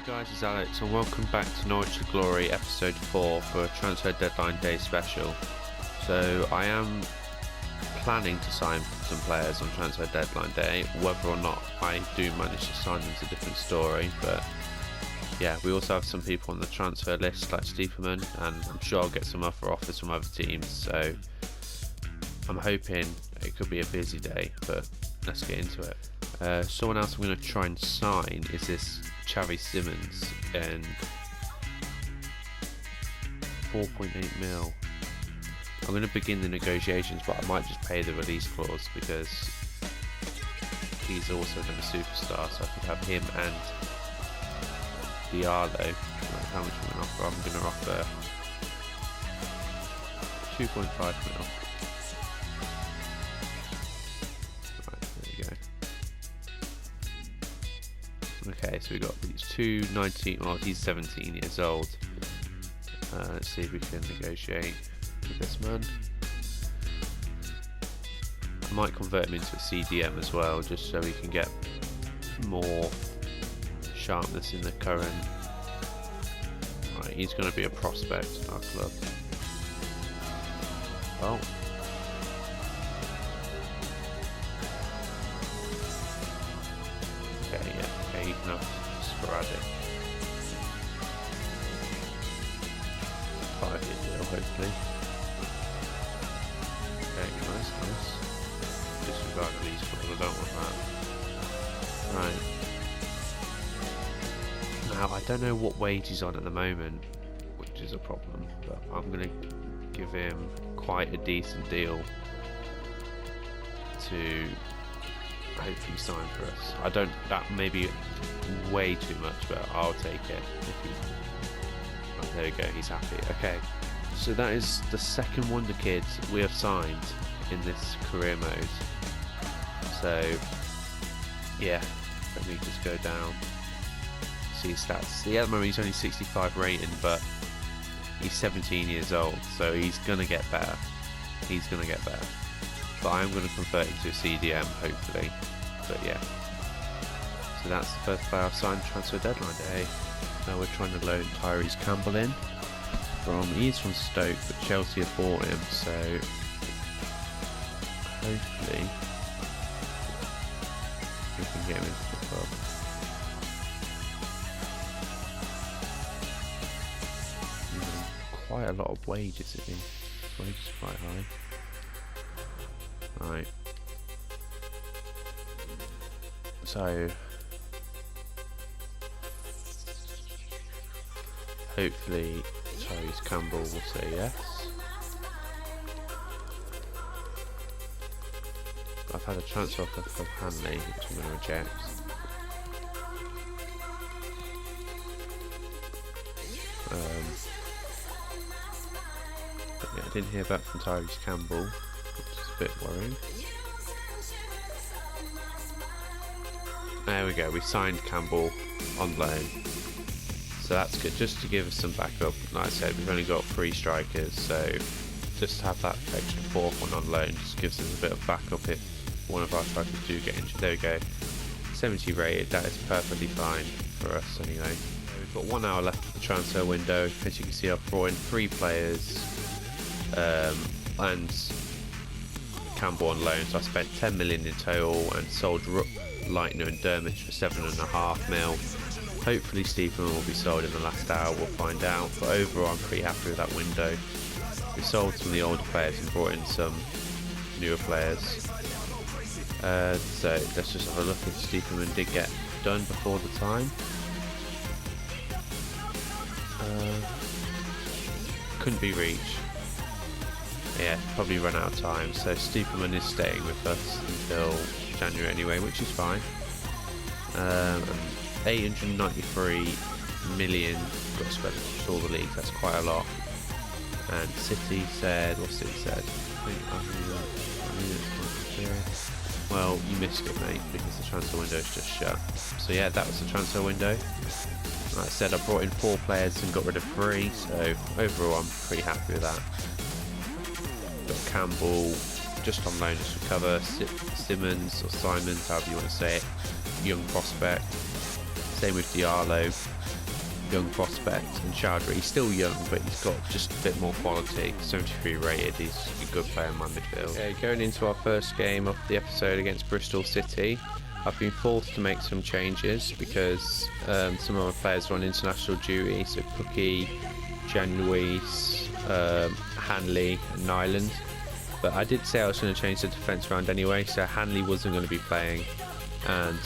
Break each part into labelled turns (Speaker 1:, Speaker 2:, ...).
Speaker 1: Guys, it's Alex and welcome back to Norwich to Glory episode 4 for a transfer deadline day special. So I am planning to sign some players on transfer deadline day. Whether or not I do manage to sign them is a different story, but yeah, we also have some people on the transfer list like Stiepermann, and I'm sure I'll get some other offers from other teams, so I'm hoping it could be a busy day, but let's get into it. Someone else I'm going to try and sign is this Xavi Simons and 4.8 mil. I'm going to begin the negotiations, but I might just pay the release clause because he's also another superstar, so I could have him and Diallo. How much I'm going to offer? I'm going to offer 2.5 mil. Okay, so we got these two 19, well he's 17 years old. Let's see if we can negotiate with this man. I might convert him into a CDM as well, just so we can get more sharpness in the current. Right, he's going to be a prospect in our club. Oh. No, sporadic. 5-year deal, hopefully. Okay, nice. Disregard these ones, I don't want that. Right. Now, I don't know what wage he's on at the moment, which is a problem, but I'm going to give him quite a decent deal to hopefully sign for us. That may be way too much, but I'll take it. Oh, there we go, he's happy. Okay, so that is the second wonder kid we have signed in this career mode. So yeah, let me just go down, see his stats. Yeah, at the moment he's only 65 rating, but he's 17 years old, so he's gonna get better. But I'm going to convert him to a CDM, hopefully. But yeah. So that's the first player I've signed transfer deadline day. Now we're trying to loan Tyrese Campbell in. He's from Stoke, but Chelsea have bought him, so hopefully we can get him into the club. Quite a lot of wages, I think. Wages are quite high. Right, so hopefully Tyrese Campbell will say yes. I've had a transfer offer from Hanley, which I'm going to reject. But yeah, I didn't hear back from Tyrese Campbell, which is a bit worrying. There we go, we signed Campbell on loan, so that's good, just to give us some backup. Like I said, we've only got 3 strikers, so just to have that extra 4th one on loan just gives us a bit of backup if one of our strikers do get injured. There we go, 70 rated, that is perfectly fine for us anyway. So we've got 1 hour left of the transfer window. As you can see, I've brought in 3 players and Campbell on loan, so I spent 10 million in total and sold Leitner and Dermich for 7.5 mil. Hopefully Stiepermann will be sold in the last hour, we'll find out, but overall I'm pretty happy with that window. We sold some of the older players and brought in some newer players. So let's just have a look if Stiepermann did get done before the time. Couldn't be reached. Yeah, probably run out of time, so Stiepermann is staying with us until January anyway, which is fine. 893 million got spent across all the leagues, that's quite a lot. And City said, what's City said? Well, you missed it, mate, because the transfer window is just shut. So yeah, that was the transfer window. Like I said, I brought in 4 players and got rid of 3, so overall I'm pretty happy with that. Got Campbell just on loan, just to cover. Simons or Simons, however you want to say it, young prospect. Same with Diallo. young prospect, and Chowdhury, he's still young, but he's got just a bit more quality. 73 rated, he's a good player in my midfield. Okay, going into our first game of the episode against Bristol City, I've been forced to make some changes because some of my players are on international duty, so Cookie, Januise, Hanley and Nyland. But I did say I was going to change the defence around anyway, so Hanley wasn't going to be playing, and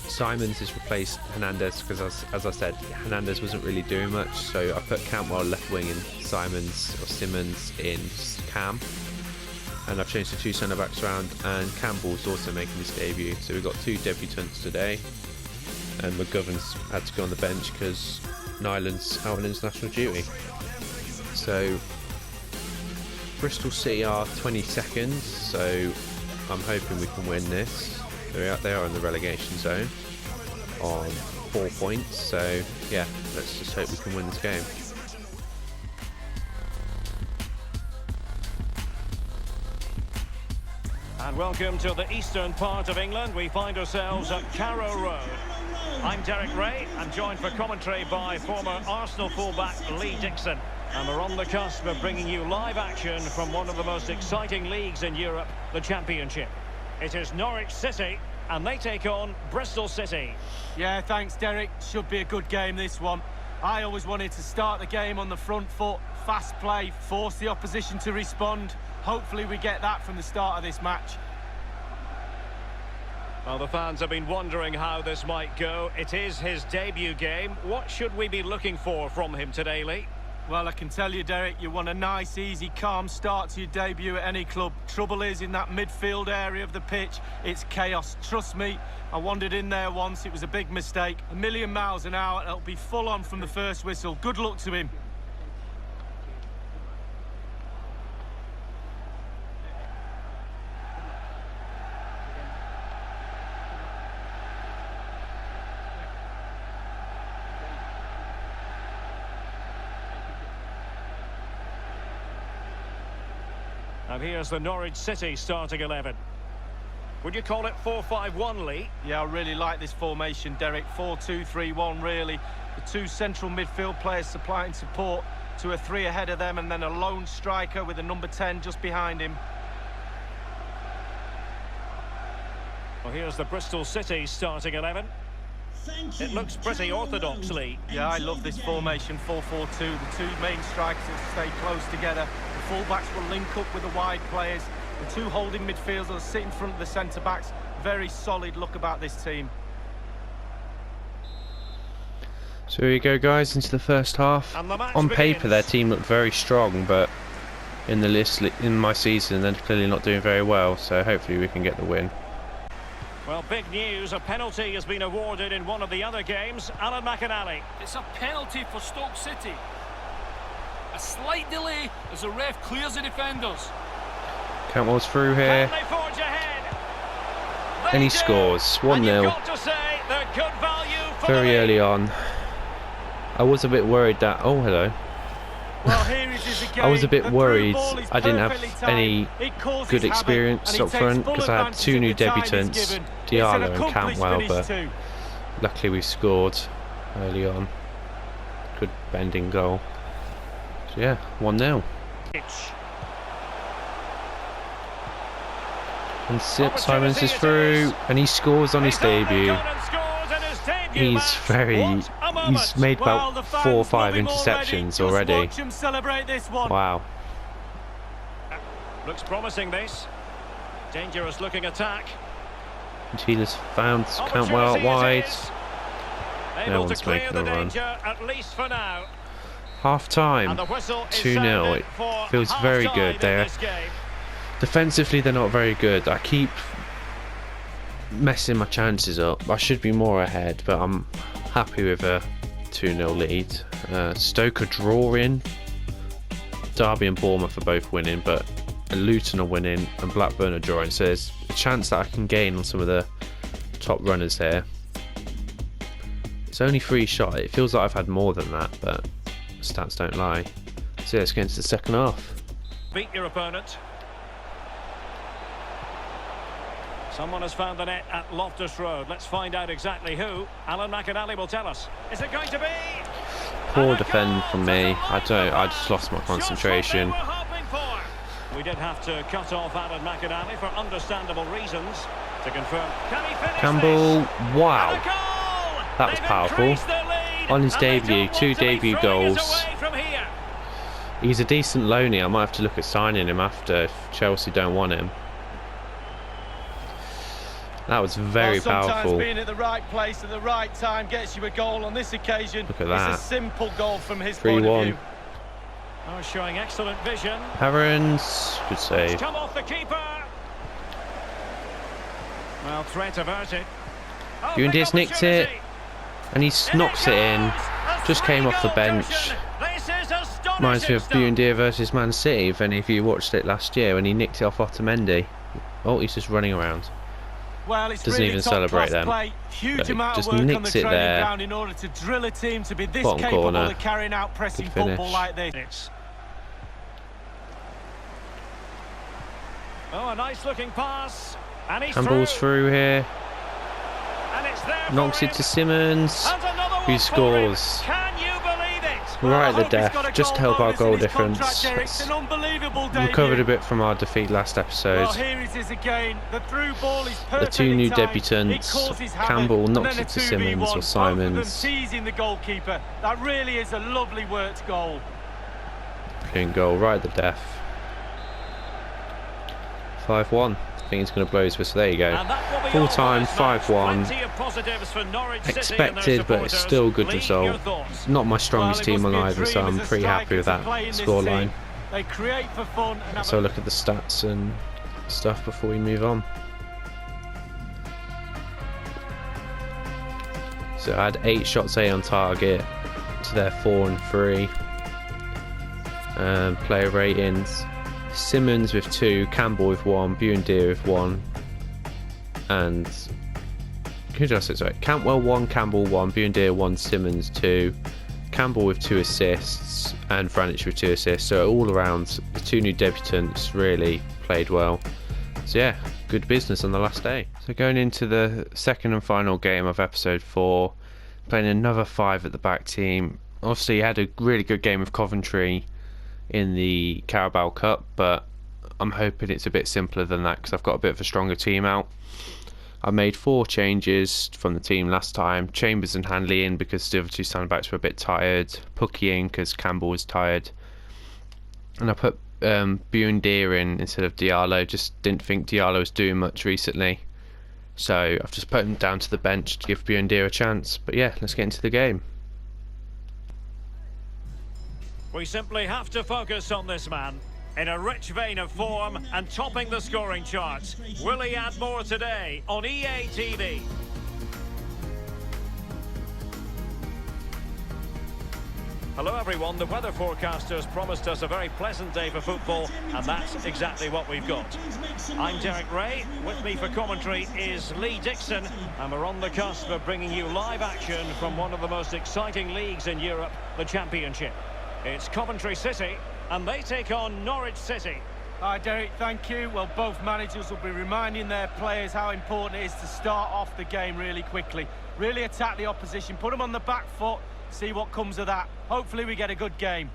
Speaker 1: Simons has replaced Hernandez because, as I said, Hernandez wasn't really doing much, so I put Cantwell left wing and Simmons in cam, and I've changed the two centre backs around, and Campbell's also making his debut, so we've got two debutants today, and McGovern's had to go on the bench because Nyland's out on international duty. So Bristol City are 22nd, so I'm hoping we can win this. They are in the relegation zone on 4 points, so yeah, let's just hope we can win this game.
Speaker 2: And welcome to the eastern part of England. We find ourselves at Carrow Road. I'm Derek Ray. I'm joined for commentary by former Arsenal fullback Lee Dixon. And we're on the cusp of bringing you live action from one of the most exciting leagues in Europe, the Championship. It is Norwich City, and they take on Bristol City.
Speaker 3: Yeah, thanks, Derek. Should be a good game, this one. I always wanted to start the game on the front foot, fast play, force the opposition to respond. Hopefully we get that from the start of this match.
Speaker 2: Well, the fans have been wondering how this might go. It is his debut game. What should we be looking for from him today, Lee?
Speaker 3: Well, I can tell you, Derek, you want a nice, easy, calm start to your debut at any club. Trouble is, in that midfield area of the pitch, it's chaos. Trust me, I wandered in there once. It was a big mistake. 1,000,000 miles an hour. It'll be full on from the first whistle. Good luck to him.
Speaker 2: And here's the Norwich City starting 11. Would you call it 4-5-1, Lee?
Speaker 3: Yeah, I really like this formation, Derek. 4-2-3-1, really. The two central midfield players supplying support to a three ahead of them, and then a lone striker with a number 10 just behind him.
Speaker 2: Well, here's the Bristol City starting 11. It looks pretty orthodox, Lee.
Speaker 3: Yeah, I love this formation, 4-4-2. The two main strikers will stay close together. The full-backs will link up with the wide players. The two holding midfielders will sit in front of the centre-backs. Very solid look about this team.
Speaker 1: So here we go, guys, into the first half. On paper, their team looked very strong, but in the list in my season, they're clearly not doing very well. So hopefully we can get the win.
Speaker 2: Well, big news. A penalty has been awarded in one of the other games. Alan McInally.
Speaker 4: It's a penalty for Stoke City. A slight delay as the ref clears the defenders.
Speaker 1: Cantwell's through here. And he scores. 1-0. Very early on. I was a bit worried that... Oh, hello.
Speaker 3: Well, here it is again.
Speaker 1: I was a bit worried I didn't have any good experience up front because I had two new debutants, Diallo and Cantwell, but luckily we scored early on. Good bending goal. So yeah, 1-0. And Simons is through, and he scores on his debut. He's made about 4 or 5 interceptions already. Wow.
Speaker 2: Looks promising, this. Dangerous looking attack.
Speaker 1: Chila's found Cantwell wide. No one's making a run.
Speaker 2: At least for now.
Speaker 1: Half time, 2-0. It feels very good there. Defensively, they're not very good. I keep messing my chances up. I should be more ahead, but I'm happy with a 2-0 lead. Stoke are drawing. Derby and Bournemouth are both winning, but Luton are winning and Blackburn are drawing. So there's a chance that I can gain on some of the top runners here. It's only 3 shots. It feels like I've had more than that, but stats don't lie. So yeah, let's get into the second half.
Speaker 2: Beat your opponent. Someone has found the net at Loftus Road. Let's find out exactly who. Alan McInally will tell us. Is it going to be?
Speaker 1: Poor defend from me. I just lost my concentration.
Speaker 2: We did have to cut off Alan McAnally for understandable reasons. To confirm, can he finish
Speaker 1: Campbell,
Speaker 2: this?
Speaker 1: wow,
Speaker 2: And a goal!
Speaker 1: that was
Speaker 2: They've
Speaker 1: powerful.
Speaker 2: increased their lead,
Speaker 1: On his
Speaker 2: and they
Speaker 1: debut,
Speaker 2: don't
Speaker 1: 2
Speaker 2: want to be
Speaker 1: debut
Speaker 2: throwing us
Speaker 1: goals.
Speaker 2: away from here.
Speaker 1: He's a decent loanee. I might have to look at signing him after if Chelsea don't want him. That was very
Speaker 3: sometimes
Speaker 1: powerful.
Speaker 3: Being at the right place at the right time gets you a goal. On this occasion,
Speaker 1: Look at that.
Speaker 3: It's a simple goal from his point of
Speaker 1: 3-1.
Speaker 3: view.
Speaker 2: Oh, showing excellent vision.
Speaker 1: Herons, good save.
Speaker 2: It's come off the keeper. Well, threat averted. Oh, big
Speaker 1: Buendía's nicked it,
Speaker 2: opportunity.
Speaker 1: and he knocks it in. Just came off the bench.
Speaker 2: This is astonishing
Speaker 1: Reminds me of
Speaker 2: stuff.
Speaker 1: Buendia versus Man City, if any of you watched it last year when he nicked it off Otamendi. Oh, he's just running around.
Speaker 3: Well, it's
Speaker 1: Doesn't
Speaker 3: really
Speaker 1: even
Speaker 3: top
Speaker 1: celebrate
Speaker 3: class
Speaker 1: them.
Speaker 3: play. Huge
Speaker 1: Look,
Speaker 3: amount of
Speaker 1: just
Speaker 3: work on the
Speaker 1: nicks it
Speaker 3: training
Speaker 1: there.
Speaker 3: ground in order to drill a team to be this
Speaker 1: Bottom
Speaker 3: capable
Speaker 1: corner.
Speaker 3: of carrying out pressing
Speaker 1: Good finish.
Speaker 3: football like this.
Speaker 2: Oh, a nice looking pass. And he's
Speaker 1: Campbell's through here.
Speaker 2: And it's there
Speaker 1: Knocks
Speaker 2: for
Speaker 1: it
Speaker 2: him.
Speaker 1: to Simmons,
Speaker 2: And another
Speaker 1: who
Speaker 2: one for him.
Speaker 1: scores.
Speaker 2: Can you believe it?
Speaker 3: Well, I
Speaker 1: Right at the
Speaker 3: hope he's got
Speaker 1: death,
Speaker 3: a
Speaker 1: just to help our
Speaker 3: bonus
Speaker 1: goal
Speaker 3: in his contract,
Speaker 1: difference.
Speaker 3: Derek. It's an unbelievable debut.
Speaker 1: Recovered a bit from our defeat last episode.
Speaker 3: Well, here it is again. The through ball is
Speaker 1: The
Speaker 3: perfectly
Speaker 1: 2 new
Speaker 3: timed.
Speaker 1: debutants,
Speaker 3: It causes havoc.
Speaker 1: Campbell
Speaker 3: And
Speaker 1: knocks
Speaker 3: then
Speaker 1: it
Speaker 3: a
Speaker 1: to
Speaker 3: 2v1,
Speaker 1: Simmons or
Speaker 3: both of them
Speaker 1: Simons.
Speaker 3: teasing the goalkeeper. That really is a lovely worked goal.
Speaker 1: Brilliant goal, right at the death. 5-1. I think he's going to blow his whistle. There you go.
Speaker 2: And that will be
Speaker 1: Full
Speaker 2: all
Speaker 1: time,
Speaker 2: for this match.
Speaker 1: 5-1.
Speaker 2: Plenty of positives for Norwich City and their
Speaker 1: Expected, but it's
Speaker 2: supporters.
Speaker 1: still a good
Speaker 2: Lee,
Speaker 1: result.
Speaker 2: your thoughts?
Speaker 1: Not my strongest
Speaker 3: Well, it
Speaker 1: team on
Speaker 3: must be a
Speaker 1: either, so
Speaker 3: dream
Speaker 1: I'm
Speaker 3: as a
Speaker 1: pretty happy with
Speaker 3: striker
Speaker 1: that
Speaker 3: to play in this
Speaker 1: scoreline.
Speaker 3: team. They create for fun and have
Speaker 1: Let's have a look at the stats and stuff before we move on. So I had 8 shots on target to their 4 and 3. Player ratings: Simmons with 2, Campbell with 1, Buendia with 1, and who did I say? Sorry, Cantwell 1, Campbell 1, Buendia 1, Simmons 2, Campbell with 2 assists, and Vranic with 2 assists. So all around, the 2 new debutants really played well. So yeah, good business on the last day. So going into the second and final game of episode 4, playing another 5 at the back team. Obviously, had a really good game with Coventry in the Carabao Cup, but I'm hoping it's a bit simpler than that because I've got a bit of a stronger team out. I made 4 changes from the team last time. Chambers and Handley in because the other 2 centre-backs were a bit tired. Pukki in because Campbell was tired. And I put Buendia in instead of Diallo. Just didn't think Diallo was doing much recently. So I've just put him down to the bench to give Buendia a chance. But yeah, let's get into the game.
Speaker 2: We simply have to focus on this man. In a rich vein of form and topping the scoring charts. Will he add more today on EA TV? Hello everyone, the weather forecasters promised us a very pleasant day for football, and that's exactly what we've got. I'm Derek Ray, with me for commentary is Lee Dixon, and we're on the cusp of bringing you live action from one of the most exciting leagues in Europe, the Championship. It's Coventry City, and they take on Norwich City.
Speaker 3: Hi Derek, thank you. Well, both managers will be reminding their players how important it is to start off the game really quickly. Really attack the opposition, put them on the back foot, see what comes of that. Hopefully we get a good game.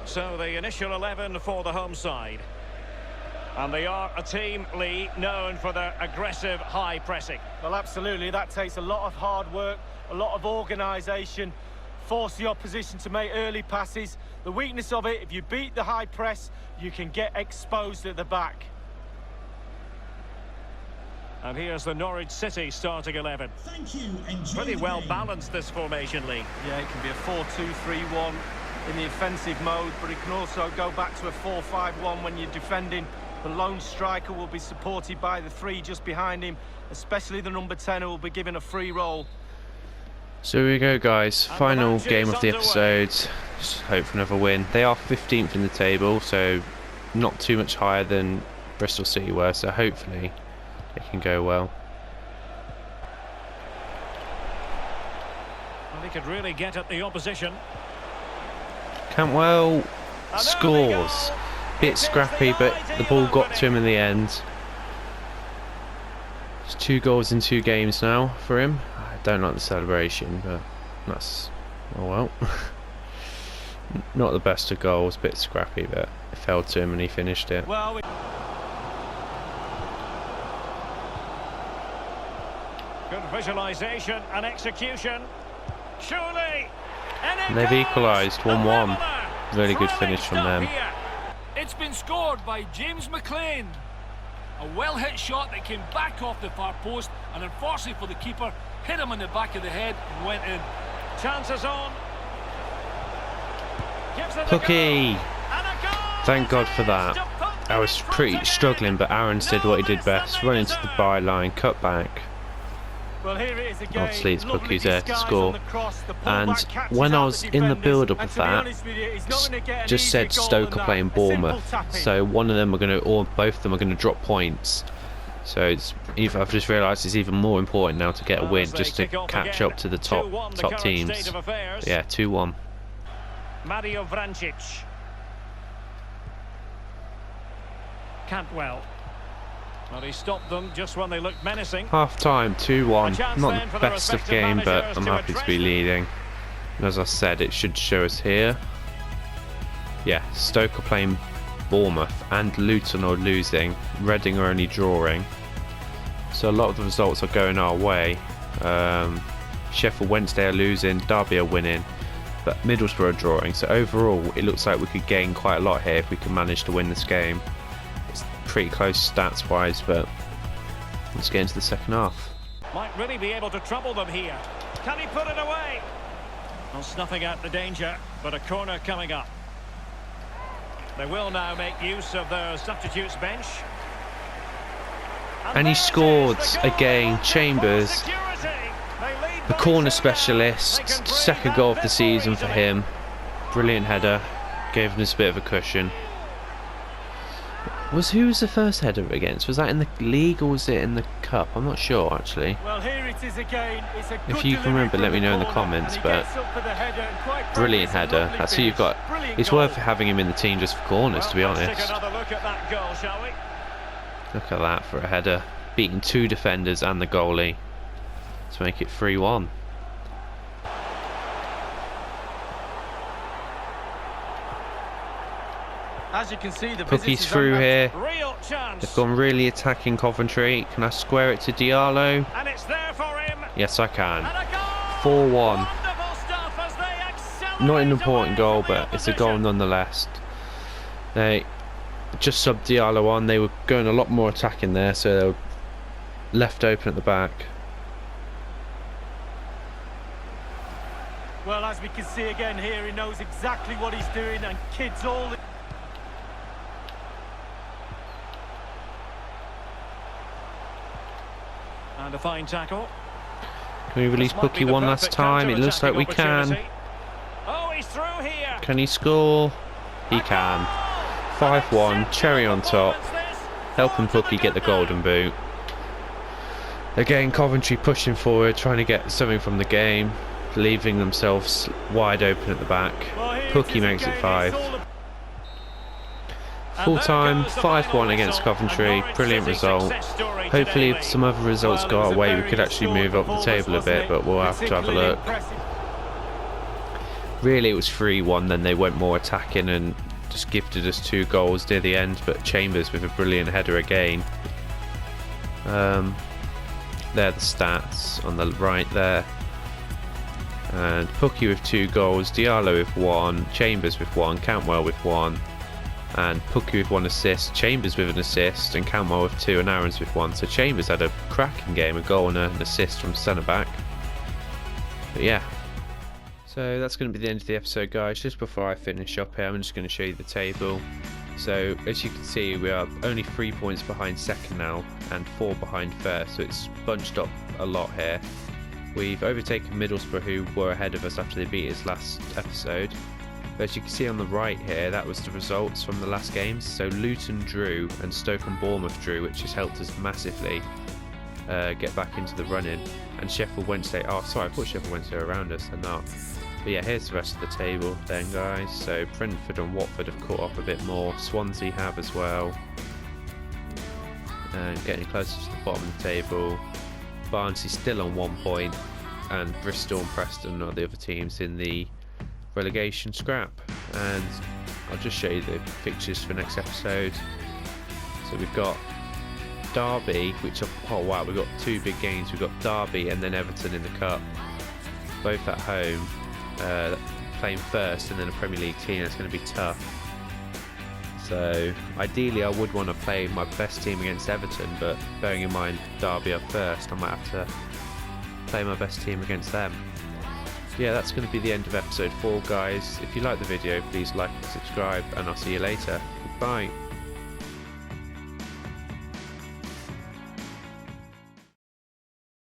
Speaker 2: So the initial 11 for the home side. And they are a team, Lee, known for their aggressive high pressing.
Speaker 3: Well, absolutely. That takes a lot of hard work, a lot of organisation, force the opposition to make early passes. The weakness of it, if you beat the high press, you can get exposed at the back.
Speaker 2: And here's the Norwich City starting 11.
Speaker 5: Thank you. Enjoy
Speaker 2: Pretty
Speaker 5: the
Speaker 2: well
Speaker 5: game.
Speaker 2: balanced, this formation, Lee.
Speaker 3: Yeah, it can be a 4-2-3-1. in the offensive mode, but he can also go back to a 4-5-1 when you're defending. The lone striker will be supported by the three just behind him, especially the number 10 who will be given a free roll.
Speaker 1: So here we go, guys. Final game of the episode. Just hope for another win. They are 15th in the table, so not too much higher than Bristol City were, so hopefully it can go well.
Speaker 2: Well, he could really get at the opposition.
Speaker 1: Cantwell scores. Bit scrappy, but the ball got to him in the end. It's 2 goals in 2 games now for him. I don't like the celebration, but that's, oh well. Not the best of goals, bit scrappy, but it fell to him and he finished it.
Speaker 2: Well, good visualisation and execution. Surely,
Speaker 1: and they've equalised 1-1. Really good finish from them.
Speaker 4: It's been scored by James McLean. A well-hit shot that came back off the far post, and unfortunately for the keeper, hit him in the back of the head and went in.
Speaker 2: Chances on.
Speaker 1: Pookie! Thank God for that. I was pretty struggling, but Aaron did what he did best. Run into the byline, cut back.
Speaker 3: Well, here it is again.
Speaker 1: Obviously it's Pookie's there to score. And when I was in the build-up of that, just said Stoke are playing Bournemouth. So one of them are going to, or both of them are going to drop points. So it's either, I've just realised it's even more important now to get a win, just to catch up to the top teams. But yeah, 2-1.
Speaker 2: Mario Vrancic. Cantwell. Well, he stopped them just when they looked menacing.
Speaker 1: Half time, 2-1. Not the best of game, but I'm happy to be leading. And as I said, it should show us here. Yeah, Stoke are playing Bournemouth and Luton are losing. Reading are only drawing. So a lot of the results are going our way. Sheffield Wednesday are losing, Derby are winning, but Middlesbrough are drawing. So overall, it looks like we could gain quite a lot here if we can manage to win this game. Pretty close stats wise, but let's get into the second half.
Speaker 2: Might really be able to trouble them here. Can he put it away? Well, snuffing out the danger, but a corner coming up. They will now make use of their substitutes bench.
Speaker 1: And he scored again. Chambers, the corner specialist, second goal of the season for him. Brilliant header, gave him this bit of a cushion. Who was the first header against? Was that in the league or was it in the cup? I'm not sure actually.
Speaker 3: Well, here it is again. It's a good
Speaker 1: if you can remember, let me know in the comments. But brilliant header. That's who you've got. It's worth having him in the team just for corners, to be honest.
Speaker 2: Take another look at that goal, shall we?
Speaker 1: Look at that for a header, beating 2 defenders and the goalie to make it 3-1.
Speaker 3: As you can see, the
Speaker 1: Pookie's through here. They've gone really attacking Coventry. Can I square it to Diallo?
Speaker 2: And it's there for him.
Speaker 1: Yes, I can. 4-1. Not an important goal, but it's a goal nonetheless. They just subbed Diallo on. They were going a lot more attacking there, so they were left open at the back.
Speaker 3: Well, as we can see again here, he knows exactly what he's doing, and kids all...
Speaker 2: And a fine tackle.
Speaker 1: Can we release Pookie one last time? It looks like we can.
Speaker 2: Oh, he's through here.
Speaker 1: Can he score? He can. 5-1, cherry on top. Helping Pookie get the golden boot. Again, Coventry pushing forward, trying to get something from the game, leaving themselves wide open at the back. Pookie makes it 5. Full time, 5-1 against Coventry. Brilliant result. Hopefully if some other results go our way, we could actually move up the table a bit, but we'll have to have a look. Really it was 3-1, then they went more attacking and just gifted us 2 goals near the end, but Chambers with a brilliant header again. There are the stats on the right there. And Pookie with 2 goals, Diallo with 1, Chambers with 1, Cantwell with 1, and Pookie with 1 assist, Chambers with an assist, and Cantwell with 2, and Aaron's with 1. So Chambers had a cracking game, a goal and an assist from centre back. But yeah, So that's going to be the end of the episode, guys. Just before I finish up here, I'm just going to show you the table. So as you can see, we are only 3 points behind second now and 4 behind first, so it's bunched up a lot here. We've overtaken Middlesbrough, who were ahead of us after they beat us last episode. But as you can see on the right here, that was the results from the last games. So Luton drew and Stoke and Bournemouth drew, which has helped us massively get back into the running. And Sheffield Wednesday, oh sorry, I thought Sheffield Wednesday were around us, they're not. But yeah, here's the rest of the table then, guys. So Brentford and Watford have caught up a bit more. Swansea have as well. And getting closer to the bottom of the table. Barnsley still on 1 point. And Bristol and Preston are the other teams in the relegation scrap. And I'll just show you the fixtures for next episode. So we've got Derby, which are, oh wow, we've got 2 big games. We've got Derby and then Everton in the Cup. Both at home. Playing first and then a Premier League team. That's going to be tough. So ideally I would want to play my best team against Everton, but bearing in mind Derby are first, I might have to play my best team against them. Yeah, that's going to be the end of episode 4, guys. If you like the video, please like and subscribe, and I'll see you later. Goodbye.